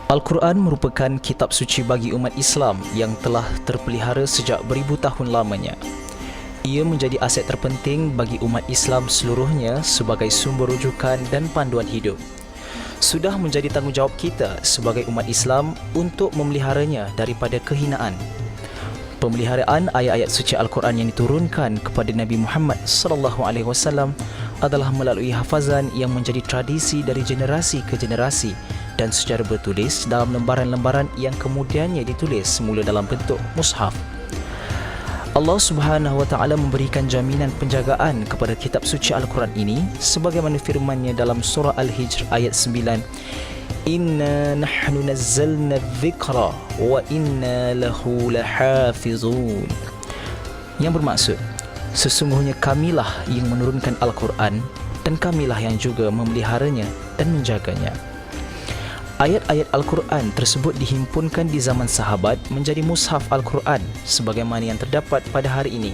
Al-Quran merupakan kitab suci bagi umat Islam yang telah terpelihara sejak beribu tahun lamanya. Ia menjadi aset terpenting bagi umat Islam seluruhnya sebagai sumber rujukan dan panduan hidup. Sudah menjadi tanggungjawab kita sebagai umat Islam untuk memeliharanya daripada kehinaan. Pemeliharaan ayat-ayat suci Al-Quran yang diturunkan kepada Nabi Muhammad SAW adalah melalui hafazan yang menjadi tradisi dari generasi ke generasi dan secara bertulis dalam lembaran-lembaran yang kemudiannya ditulis semula dalam bentuk mushaf. Allah Subhanahu wa taala memberikan jaminan penjagaan kepada kitab suci Al-Quran ini sebagaimana firman-Nya dalam surah Al-Hijr ayat 9, Inna nahnu nazzalna dzikra wa inna lahu lahafizun, yang bermaksud sesungguhnya kamilah yang menurunkan Al-Quran dan kamilah yang juga memeliharanya dan menjaganya. Ayat-ayat Al-Quran tersebut dihimpunkan di zaman sahabat menjadi mushaf Al-Quran sebagaimana yang terdapat pada hari ini.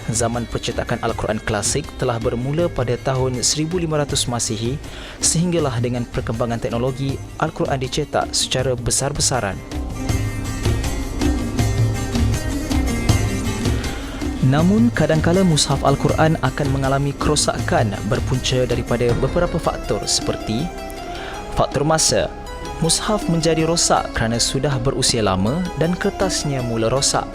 Zaman percetakan Al-Quran klasik telah bermula pada tahun 1500 Masihi sehinggalah dengan perkembangan teknologi Al-Quran dicetak secara besar-besaran. Namun kadangkala mushaf Al-Quran akan mengalami kerosakan berpunca daripada beberapa faktor seperti faktor masa. Mushaf menjadi rosak kerana sudah berusia lama dan kertasnya mula rosak.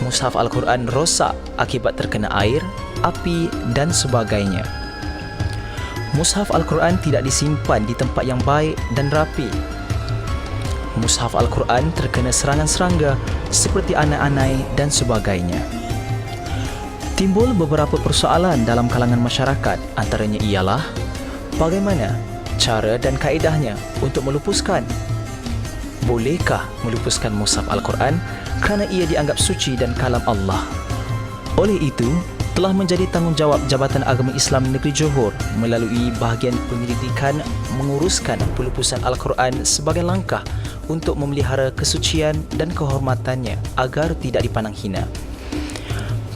Mushaf Al-Quran rosak akibat terkena air, api dan sebagainya. Mushaf Al-Quran tidak disimpan di tempat yang baik dan rapi. Mushaf Al-Quran terkena serangan serangga seperti anai-anai dan sebagainya. Timbul beberapa persoalan dalam kalangan masyarakat, antaranya ialah bagaimana cara dan kaedahnya untuk melupuskan. Bolehkah melupuskan mushaf Al-Quran kerana ia dianggap suci dan kalam Allah? Oleh itu, telah menjadi tanggungjawab Jabatan Agama Islam Negeri Johor melalui bahagian penyelidikan menguruskan pelupusan Al-Quran sebagai langkah untuk memelihara kesucian dan kehormatannya agar tidak dipandang hina.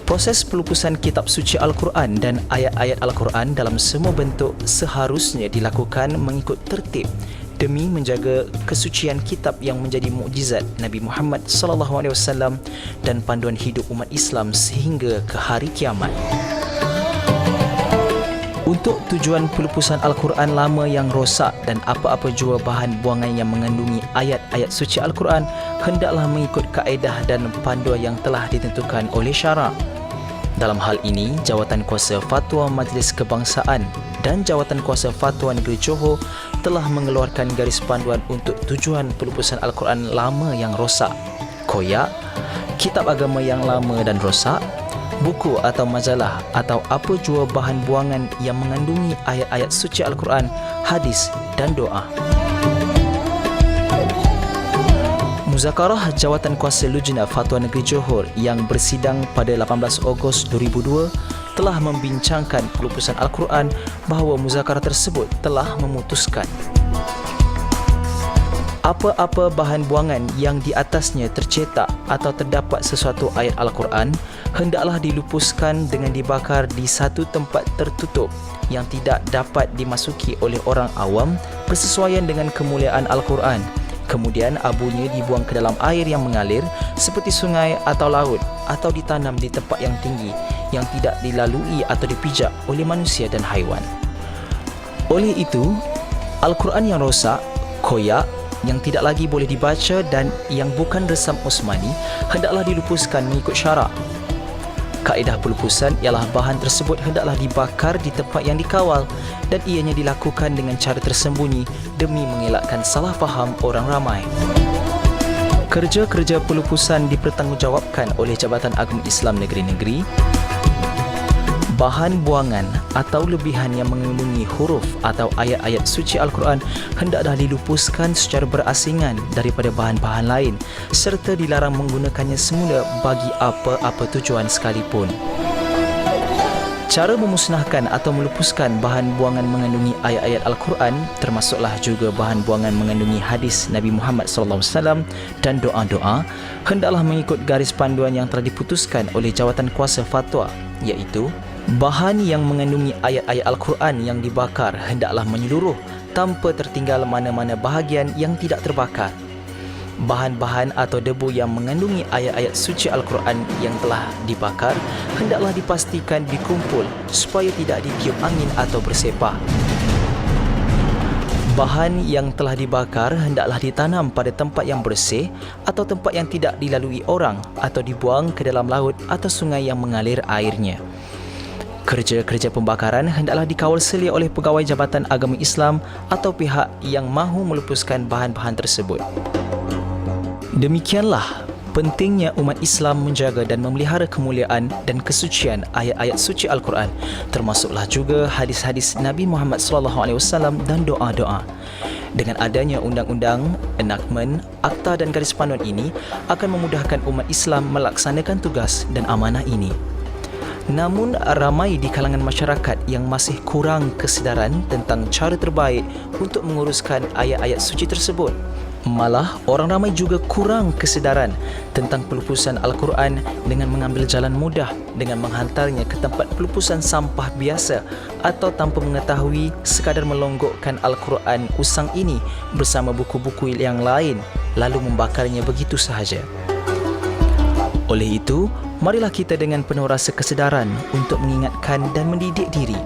Proses pelupusan kitab suci Al-Quran dan ayat-ayat Al-Quran dalam semua bentuk seharusnya dilakukan mengikut tertib demi menjaga kesucian kitab yang menjadi mukjizat Nabi Muhammad SAW dan panduan hidup umat Islam sehingga ke hari kiamat. Untuk tujuan pelupusan Al-Quran lama yang rosak dan apa-apa jua bahan buangan yang mengandungi ayat-ayat suci Al-Quran hendaklah mengikut kaedah dan panduan yang telah ditentukan oleh syarak. Dalam hal ini, Jawatan Kuasa Fatwa Majlis Kebangsaan dan Jawatan Kuasa Fatwa Negeri Johor telah mengeluarkan garis panduan untuk tujuan pelupusan Al-Quran lama yang rosak, koyak, kitab agama yang lama dan rosak, buku atau majalah atau apa jua bahan buangan yang mengandungi ayat-ayat suci Al-Quran, hadis dan doa. Muzakarah Jawatan Kuasa Lujnah Fatwa Negeri Johor yang bersidang pada 18 Ogos 2002 telah membincangkan pelupusan Al-Quran bahawa muzakarah tersebut telah memutuskan apa-apa bahan buangan yang di atasnya tercetak atau terdapat sesuatu ayat Al-Quran hendaklah dilupuskan dengan dibakar di satu tempat tertutup yang tidak dapat dimasuki oleh orang awam bersesuaian dengan kemuliaan Al-Quran. Kemudian abunya dibuang ke dalam air yang mengalir seperti sungai atau laut atau ditanam di tempat yang tinggi yang tidak dilalui atau dipijak oleh manusia dan haiwan. Oleh itu, Al-Quran yang rosak, koyak, yang tidak lagi boleh dibaca dan yang bukan resam Osmani hendaklah dilupuskan mengikut syarak. Kaedah pelupusan ialah bahan tersebut hendaklah dibakar di tempat yang dikawal dan ianya dilakukan dengan cara tersembunyi demi mengelakkan salah faham orang ramai. Kerja-kerja pelupusan dipertanggungjawabkan oleh Jabatan Agama Islam Negeri-Negeri. Bahan buangan atau lebihan yang mengandungi huruf atau ayat-ayat suci Al-Quran hendaklah dilupuskan secara berasingan daripada bahan-bahan lain serta dilarang menggunakannya semula bagi apa-apa tujuan sekalipun. Cara memusnahkan atau melupuskan bahan buangan mengandungi ayat-ayat Al-Quran termasuklah juga bahan buangan mengandungi hadis Nabi Muhammad SAW dan doa-doa hendaklah mengikut garis panduan yang telah diputuskan oleh Jawatan Kuasa Fatwa, iaitu bahan yang mengandungi ayat-ayat Al-Quran yang dibakar hendaklah menyeluruh tanpa tertinggal mana-mana bahagian yang tidak terbakar. Bahan-bahan atau debu yang mengandungi ayat-ayat suci Al-Quran yang telah dibakar hendaklah dipastikan dikumpul supaya tidak ditiup angin atau bersepah. Bahan yang telah dibakar hendaklah ditanam pada tempat yang bersih atau tempat yang tidak dilalui orang atau dibuang ke dalam laut atau sungai yang mengalir airnya. Kerja-kerja pembakaran hendaklah dikawal selia oleh pegawai Jabatan Agama Islam atau pihak yang mahu melupuskan bahan-bahan tersebut. Demikianlah pentingnya umat Islam menjaga dan memelihara kemuliaan dan kesucian ayat-ayat suci Al-Quran, termasuklah juga hadis-hadis Nabi Muhammad SAW dan doa-doa. Dengan adanya undang-undang, enactment, akta dan garis panduan ini akan memudahkan umat Islam melaksanakan tugas dan amanah ini. Namun, ramai di kalangan masyarakat yang masih kurang kesedaran tentang cara terbaik untuk menguruskan ayat-ayat suci tersebut. Malah, orang ramai juga kurang kesedaran tentang pelupusan Al-Quran dengan mengambil jalan mudah dengan menghantarnya ke tempat pelupusan sampah biasa atau tanpa mengetahui sekadar melonggokkan Al-Quran usang ini bersama buku-buku yang lain lalu membakarnya begitu sahaja. Oleh itu, marilah kita dengan penuh rasa kesedaran untuk mengingatkan dan mendidik diri,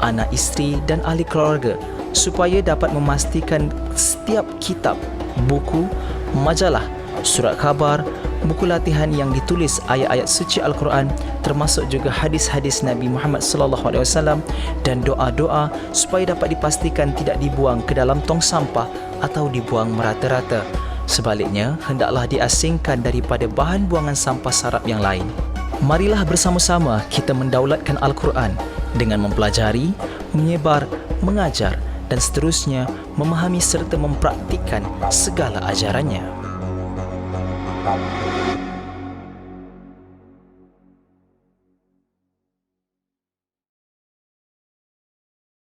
anak isteri dan ahli keluarga supaya dapat memastikan setiap kitab, buku, majalah, surat khabar, buku latihan yang ditulis ayat-ayat suci Al-Quran termasuk juga hadis-hadis Nabi Muhammad SAW dan doa-doa supaya dapat dipastikan tidak dibuang ke dalam tong sampah atau dibuang merata-rata. Sebaliknya, hendaklah diasingkan daripada bahan buangan sampah sarap yang lain. Marilah bersama-sama kita mendaulatkan Al-Quran dengan mempelajari, menyebar, mengajar dan seterusnya memahami serta mempraktikkan segala ajarannya.